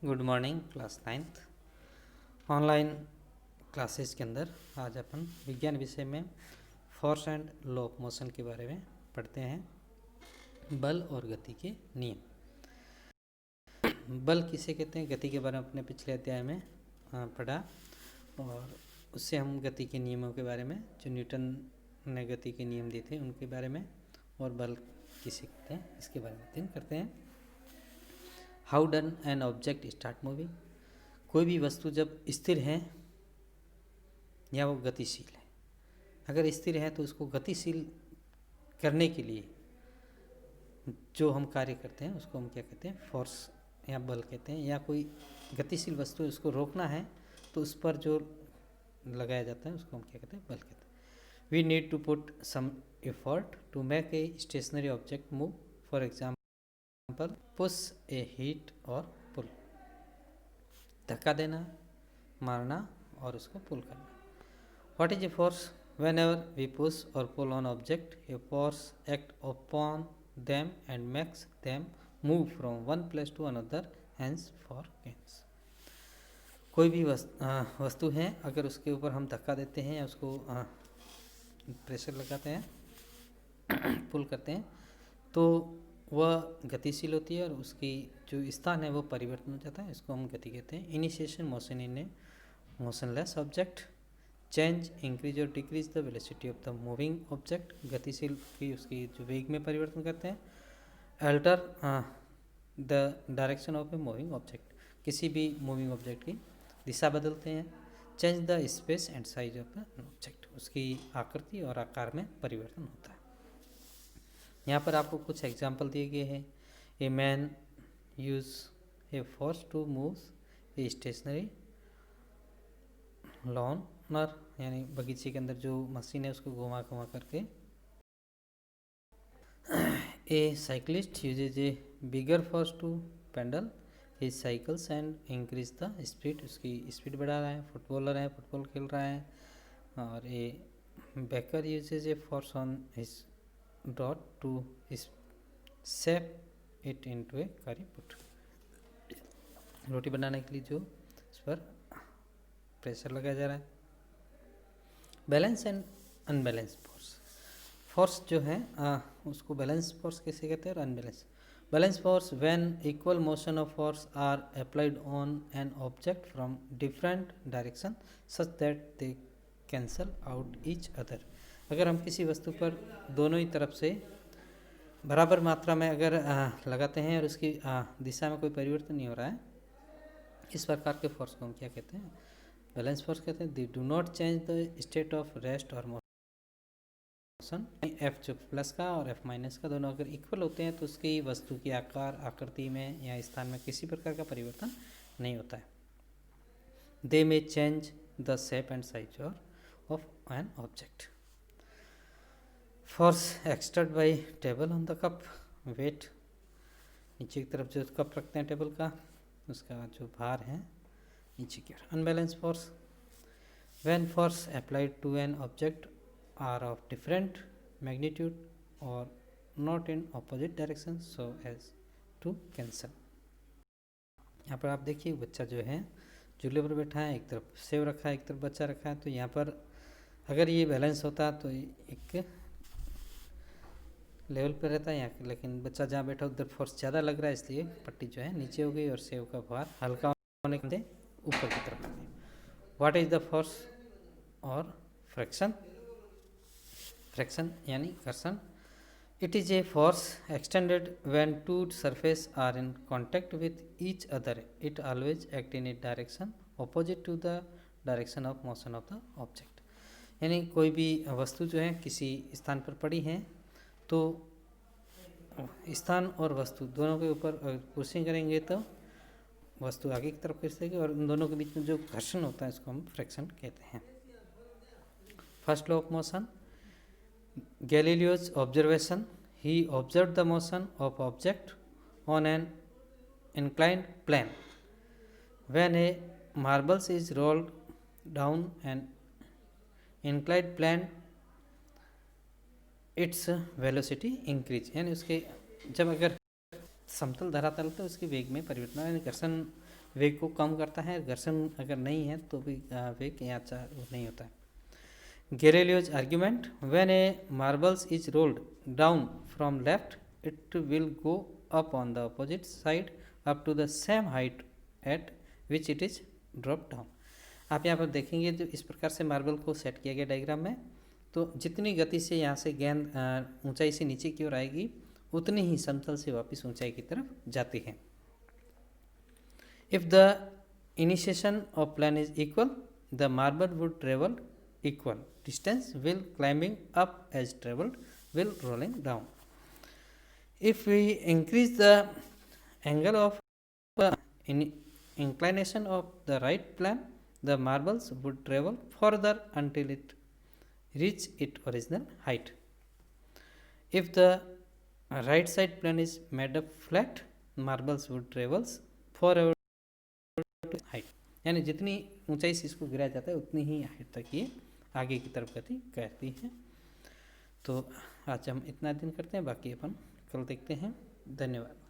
Good morning class 9th online classes के अंदर आज अपन विज्ञान विषय में force and law of motion के बारे में पढ़ते हैं। बल और गति के नियम। बल किसे कहते हैं, गति के बारे में अपने पिछले अध्याय में पढ़ा और उससे हम गति के नियमों के बारे में, जो न्यूटन ने गति के नियम दिए थे उनके बारे में, और बल किसे कहते हैं इसके बारे में अध्ययन करते हैं। How done an object start moving. कोई भी वस्तु जब स्थिर है या वो गतिशील है, अगर स्थिर है तो उसको गतिशील करने के लिए जो हम कार्य करते हैं उसको हम क्या कहते हैं, फोर्स या बल कहते हैं। या कोई गतिशील वस्तु है उसको रोकना है तो उस पर जो लगाया जाता है उसको हम क्या कहते हैं, बल कहते हैं। We need to put some effort to make a stationary object move. For example push a hit और पुल। धक्का देना, मारना और उसको पुल करना। What is a force? Whenever we push और pull on object, a force act upon them and makes them move from one place to another, hence for gains. कोई भी वस्तु है, अगर उसके ऊपर हम धक्का देते हैं या उसको प्रेशर लगाते हैं, पुल करते हैं, तो वह गतिशील होती है और उसकी जो स्थान है वो परिवर्तन हो जाता है। इसको हम गति कहते हैं। Initiation motion in a motionless object. Change, increase और decrease the velocity of the moving object. गतिशील की उसकी जो वेग में परिवर्तन करते हैं। Alter the direction of a moving object. किसी भी मूविंग ऑब्जेक्ट की दिशा बदलते हैं। Change the space and size of the object. उसकी आकृति और आकार में परिवर्तन होता है। यहाँ पर आपको कुछ एग्जाम्पल दिए गए हैं। A man use a force to move a stationary lawnmower, यानी बगीचे के अंदर जो मशीन है उसको घुमा घुमा करके। A cyclist uses a bigger force to pedal a cycles and increase the speed. उसकी स्पीड बढ़ा रहा है। फुटबॉलर है, फुटबॉल खेल रहा है। और a baker uses a force on his dough to shape it into a curry puff. रोटी बनाने के लिए जो इस पर प्रेशर लगाया जा रहा है। Balance and unbalance force. Force जो है उसको बैलेंस फोर्स कैसे कहते हैं और unbalance. Balance force when equal motion of force are applied on an object from different direction such that they cancel out each other. अगर हम किसी वस्तु पर दोनों ही तरफ से बराबर मात्रा में अगर लगाते हैं और उसकी दिशा में कोई परिवर्तन नहीं हो रहा है, इस प्रकार के फोर्स को हम क्या कहते हैं, बैलेंस फोर्स कहते हैं। They do not change the state of rest और मोशन। एफ जो प्लस का और एफ माइनस का दोनों अगर इक्वल होते हैं तो उसकी वस्तु की आकार, आकृति में या स्थान में किसी प्रकार का परिवर्तन नहीं होता है। They may change the shape and size of an object. Force exerted by table on the cup. Weight, नीचे की तरफ जो कप रखते हैं टेबल का, उसका जो भार है नीचे की ओर। Unbalance force when force applied to an object are of different magnitude और not in opposite direction so as to cancel. यहाँ पर आप देखिए बच्चा जो है झूले पर बैठा है, एक तरफ सेव रखा है, एक तरफ बच्चा रखा है। तो यहाँ पर अगर ये बैलेंस होता तो एक लेवल पर रहता है यहाँ, लेकिन बच्चा जहाँ बैठा उधर फोर्स ज़्यादा लग रहा है, इसलिए पट्टी जो है नीचे हो गई और सेव का भार हल्का होने के ऊपर की तरफ। व्हाट इज द फोर्स और फ्रैक्शन। फ्रैक्शन यानी घर्षण। It is a force extended when two surface are in contact with each other. It always act in a direction opposite to the direction of motion of the object. यानी कोई भी वस्तु जो है किसी स्थान पर पड़ी है तो स्थान और वस्तु दोनों के ऊपर पुशिंग करेंगे तो वस्तु आगे की तरफ खिसकेगी और उन दोनों के बीच में जो घर्षण होता है इसको हम फ्रैक्शन कहते हैं। First law of motion, Galileo's observation. He observe the motion of object on an inclined plane when a marbles is rolled down an inclined plane its velocity increase. यानी उसके जब अगर समतल धरातल तो उसकी वेग में परिवर्तन, यानी घर्षण वेग को कम करता है। घर्षण अगर नहीं है तो भी वेग यात्रा नहीं होता है। Galileo's argument, when a marbles is rolled down from left it will go up on the opposite side up to the same height at which it is drop down. आप यहाँ पर देखेंगे जो इस प्रकार से मार्बल को सेट किया गया डायग्राम में, तो जितनी गति से यहाँ से गेंद ऊंचाई से नीचे की ओर आएगी उतनी ही समतल से वापस ऊंचाई की तरफ जाती है। If the initiation of plane is equal the marble would travel equal distance will climbing up as travelled will rolling down. If we increase the angle of inclination of the right plane, the marbles would travel further until it reach its original height. If the right side plane is made up flat, marbles would travel forever to height. यानी जितनी ऊंचाई से इसको गिराया जाता है उतनी ही height तक ये आगे की तरफ गति करती है। तो आज हम इतना दिन करते हैं, बाकी अपन कल देखते हैं। धन्यवाद।